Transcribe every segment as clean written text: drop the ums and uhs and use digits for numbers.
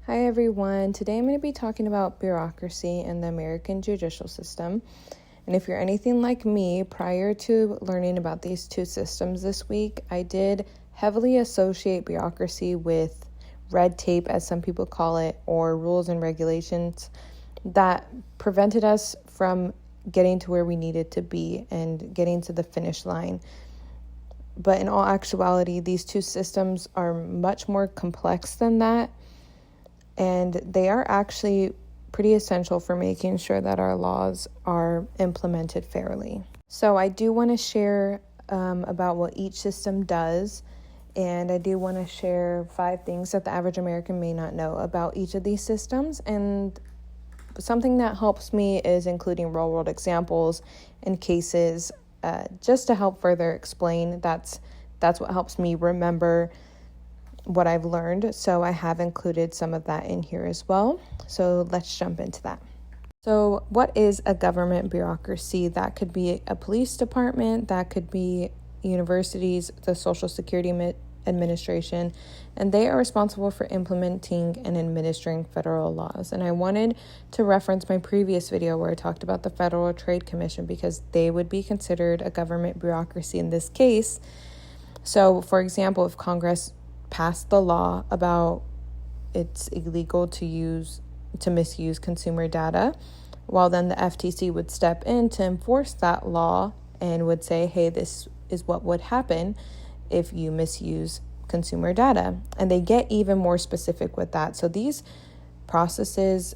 Hi everyone, today I'm going to be talking about bureaucracy and the American judicial system. And if you're anything like me, prior to learning about these two systems this week, I did heavily associate bureaucracy with red tape, as some people call it, or rules and regulations that prevented us from getting to where we needed to be and getting to the finish line. But in all actuality, these two systems are much more complex than that. And they are actually pretty essential for making sure that our laws are implemented fairly. So I do want to share about what each system does, and I do want to share 5 things that the average American may not know about each of these systems. And something that helps me is including real-world examples and cases just to help further explain. That's what helps me remember what I've learned. So I have included some of that in here as well. So let's jump into that. So what is a government bureaucracy? That could be a police department, that could be universities, the Social Security Administration, and they are responsible for implementing and administering federal laws. And I wanted to reference my previous video where I talked about the Federal Trade Commission because they would be considered a government bureaucracy in this case. So, for example, if Congress passed the law about it's illegal to misuse consumer data, well, then the FTC would step in to enforce that law and would say, hey, this is what would happen if you misuse consumer data. And they get even more specific with that. So these processes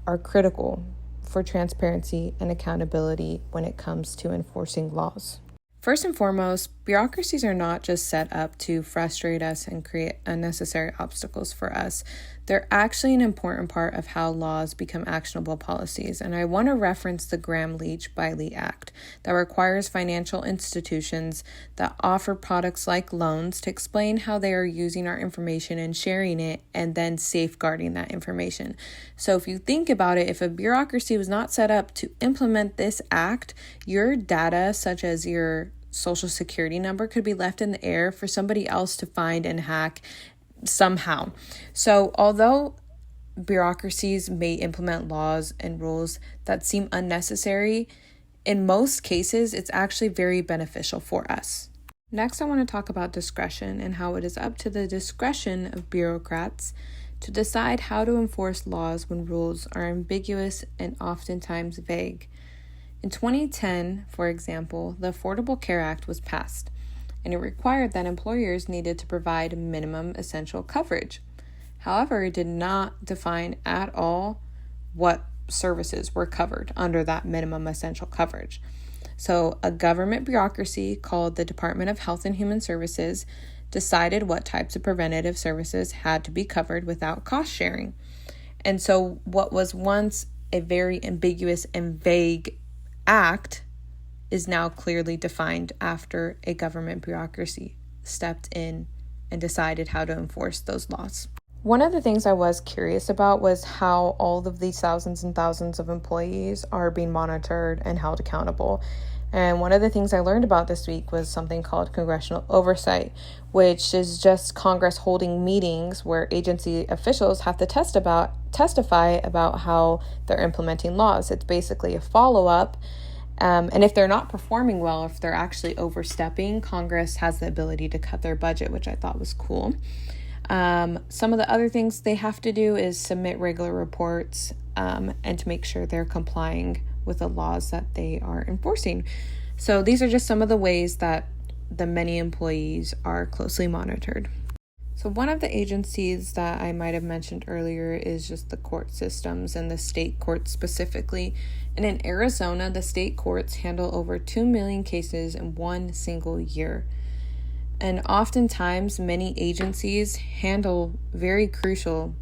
are critical for transparency and accountability when it comes to enforcing laws. First and foremost, bureaucracies are not just set up to frustrate us and create unnecessary obstacles for us. They're actually an important part of how laws become actionable policies. And I want to reference the Gramm-Leach-Bliley Act that requires financial institutions that offer products like loans to explain how they are using our information and sharing it and then safeguarding that information. So if you think about it, if a bureaucracy was not set up to implement this act, your data, such as your Social Security number, could be left in the air for somebody else to find and hack somehow. So although bureaucracies may implement laws and rules that seem unnecessary, in most cases, it's actually very beneficial for us. Next, I want to talk about discretion and how it is up to the discretion of bureaucrats to decide how to enforce laws when rules are ambiguous and oftentimes vague. In 2010, for example, the Affordable Care Act was passed, and it required that employers needed to provide minimum essential coverage. However, it did not define at all what services were covered under that minimum essential coverage. So a government bureaucracy called the Department of Health and Human Services decided what types of preventative services had to be covered without cost sharing. And so what was once a very ambiguous and vague act is now clearly defined after a government bureaucracy stepped in and decided how to enforce those laws. One of the things I was curious about was how all of these thousands and thousands of employees are being monitored and held accountable. And one of the things I learned about this week was something called congressional oversight, which is just Congress holding meetings where agency officials have to testify about how they're implementing laws. It's basically a follow-up. And if they're not performing well, if they're actually overstepping, Congress has the ability to cut their budget, which I thought was cool. Some of the other things they have to do is submit regular reports and to make sure they're complying with the laws that they are enforcing. So these are just some of the ways that the many employees are closely monitored. So one of the agencies that I might have mentioned earlier is just the court systems and the state courts specifically. And in Arizona, the state courts handle over 2 million cases in one single year. And oftentimes, many agencies handle very crucial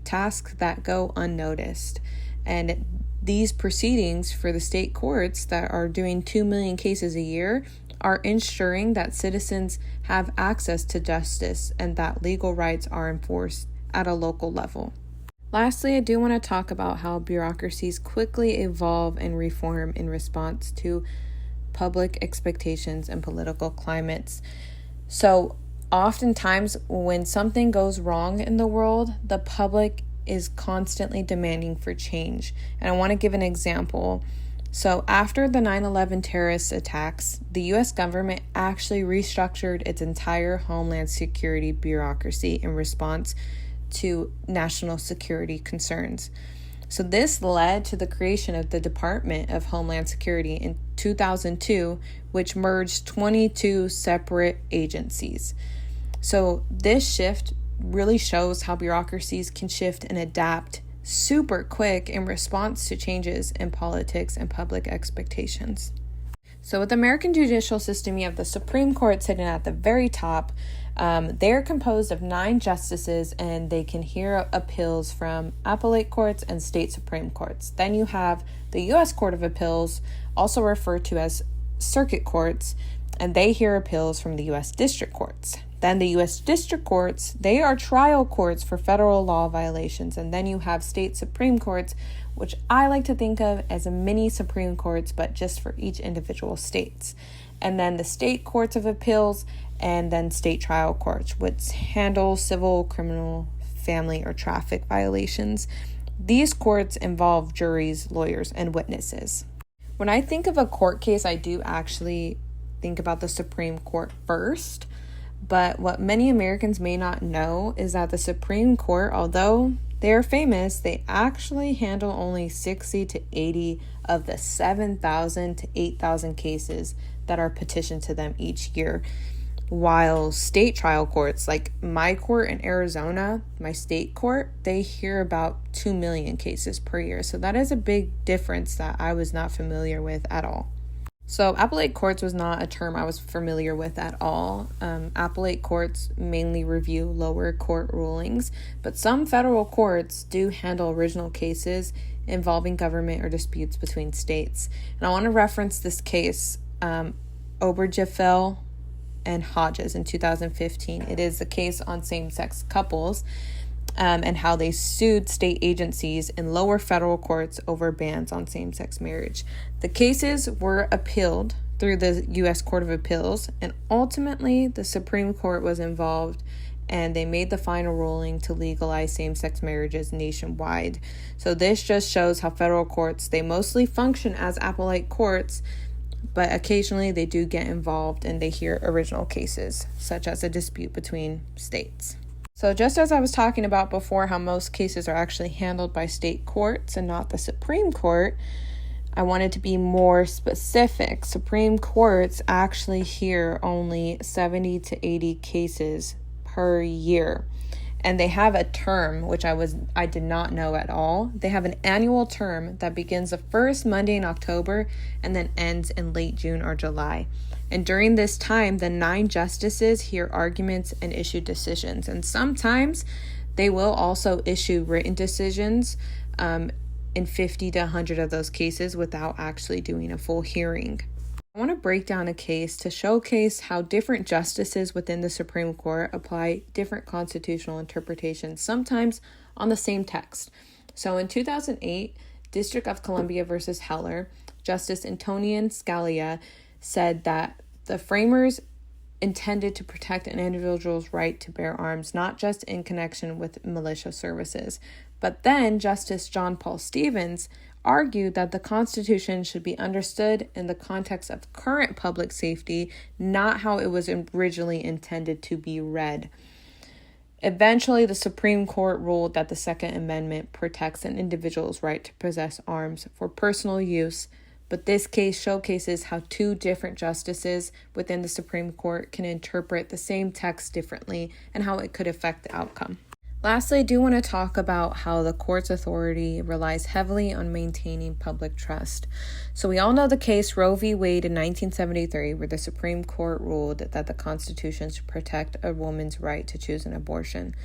tasks that go unnoticed. And these proceedings for the state courts that are doing 2 million cases a year are ensuring that citizens have access to justice and that legal rights are enforced at a local level. Lastly, I do want to talk about how bureaucracies quickly evolve and reform in response to public expectations and political climates. So Oftentimes, when something goes wrong in the world, the public is constantly demanding for change. And I want to give an example. So after the 9/11 terrorist attacks, the U.S. government actually restructured its entire Homeland Security bureaucracy in response to national security concerns. So this led to the creation of the Department of Homeland Security in 2002, which merged 22 separate agencies. So this shift really shows how bureaucracies can shift and adapt super quick in response to changes in politics and public expectations. So with the American judicial system, you have the Supreme Court sitting at the very top. They're composed of 9 justices, and they can hear appeals from appellate courts and state Supreme Courts. Then you have the U.S. Court of Appeals, also referred to as circuit courts, and they hear appeals from the U.S. district courts. Then the U.S. district courts, they are trial courts for federal law violations. And then you have state Supreme Courts, which I like to think of as a mini Supreme Courts, but just for each individual states. And then the state courts of appeals, and then state trial courts, which handle civil, criminal, family, or traffic violations. These courts involve juries, lawyers, and witnesses. When I think of a court case, I do actually think about the Supreme Court first. But what many Americans may not know is that the Supreme Court, although they're famous, they actually handle only 60 to 80 of the 7,000 to 8,000 cases that are petitioned to them each year. While state trial courts, like my court in Arizona, my state court, they hear about 2 million cases per year. So that is a big difference that I was not familiar with at all. So appellate courts was not a term I was familiar with at all. Appellate courts mainly review lower court rulings, but some federal courts do handle original cases involving government or disputes between states. And I want to reference this case, Obergefell and Hodges in 2015. It is a case on same-sex couples and how they sued state agencies in lower federal courts over bans on same-sex marriage. The cases were appealed through the U.S. Court of Appeals, and ultimately the Supreme Court was involved, and they made the final ruling to legalize same-sex marriages nationwide. So this just shows how federal courts, they mostly function as appellate courts, but occasionally they do get involved and they hear original cases, such as a dispute between states. So just as I was talking about before, how most cases are actually handled by state courts and not the Supreme Court, I wanted to be more specific. Supreme courts actually hear only 70 to 80 cases per year. And they have a term, which I did not know at all. They have an annual term that begins the first Monday in October and then ends in late June or July. And during this time, the 9 justices hear arguments and issue decisions. And sometimes they will also issue written decisions in 50 to 100 of those cases without actually doing a full hearing. I want to break down a case to showcase how different justices within the Supreme Court apply different constitutional interpretations, sometimes on the same text. So in 2008, District of Columbia versus Heller, Justice Antonin Scalia said that the framers intended to protect an individual's right to bear arms, not just in connection with militia services. But then Justice John Paul Stevens argued that the Constitution should be understood in the context of current public safety, not how it was originally intended to be read. Eventually, the Supreme Court ruled that the Second Amendment protects an individual's right to possess arms for personal use, but this case showcases how 2 different justices within the Supreme Court can interpret the same text differently and how it could affect the outcome. Lastly, I do want to talk about how the court's authority relies heavily on maintaining public trust. So we all know the case Roe v. Wade in 1973, where the Supreme Court ruled that the Constitution should protect a woman's right to choose an abortion.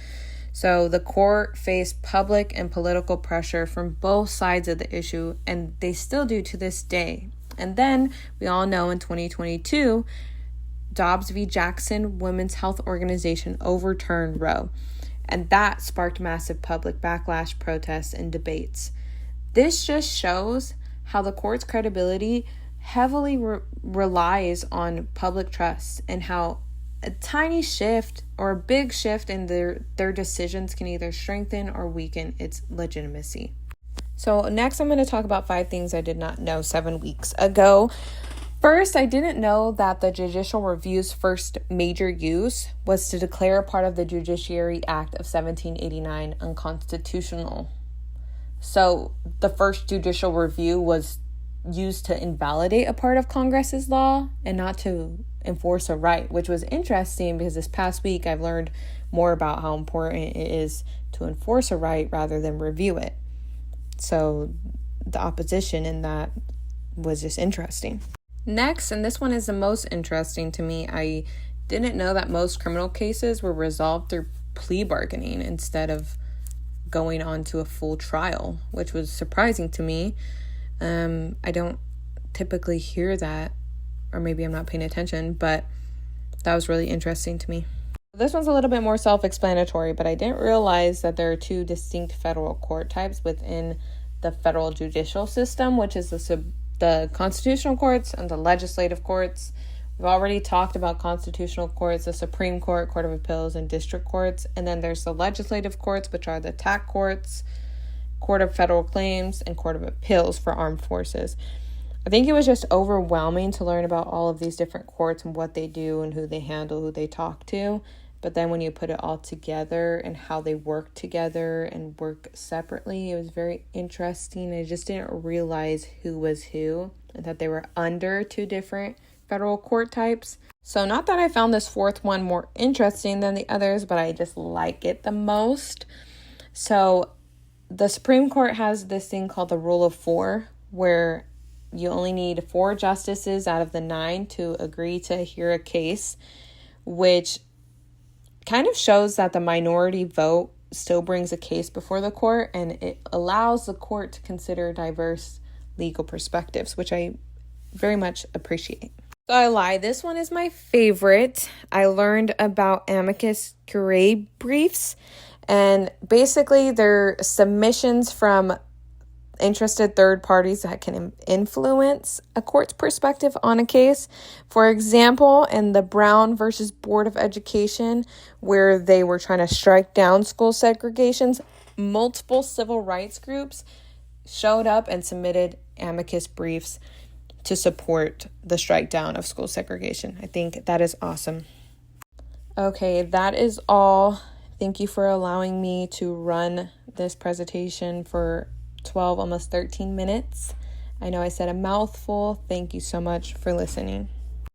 So the court faced public and political pressure from both sides of the issue, and they still do to this day. And then we all know in 2022, Dobbs v. Jackson Women's Health Organization overturned Roe. And that sparked massive public backlash, protests, and debates. This just shows how the court's credibility heavily relies on public trust and how a tiny shift or a big shift in their decisions can either strengthen or weaken its legitimacy. So next I'm going to talk about 5 things I did not know 7 weeks ago. First, I didn't know that the judicial review's first major use was to declare a part of the Judiciary Act of 1789 unconstitutional. So the first judicial review was used to invalidate a part of Congress's law and not to enforce a right, which was interesting because this past week I've learned more about how important it is to enforce a right rather than review it. So the opposition in that was just interesting. Next, and this one is the most interesting to me, I didn't know that most criminal cases were resolved through plea bargaining instead of going on to a full trial, which was surprising to me. I don't typically hear that, or maybe I'm not paying attention, but that was really interesting to me. This one's a little bit more self-explanatory, but I didn't realize that there are 2 distinct federal court types within the federal judicial system, which is the constitutional courts and the legislative courts. We've already talked about constitutional courts, the Supreme Court, Court of Appeals, and district courts. And then there's the legislative courts, which are the TAC courts, Court of Federal Claims, and Court of Appeals for Armed Forces. I think it was just overwhelming to learn about all of these different courts and what they do and who they handle, who they talk to. But then when you put it all together and how they work together and work separately, it was very interesting. I just didn't realize who was who and that they were under 2 different federal court types. So not that I found this 4th one more interesting than the others, but I just like it the most. So the Supreme Court has this thing called the Rule of 4, where you only need 4 justices out of the 9 to agree to hear a case, which kind of shows that the minority vote still brings a case before the court, and it allows the court to consider diverse legal perspectives, which I very much appreciate. So I lie, this one is my favorite. I learned about amicus curiae briefs, and basically they're submissions from interested third parties that can influence a court's perspective on a case. For example, in the Brown versus Board of Education, where they were trying to strike down school segregations, multiple civil rights groups showed up and submitted amicus briefs to support the strike down of school segregation. I think that is awesome. Okay, that is all. Thank you for allowing me to run this presentation for 12, almost 13 minutes. I know I said a mouthful. Thank you so much for listening.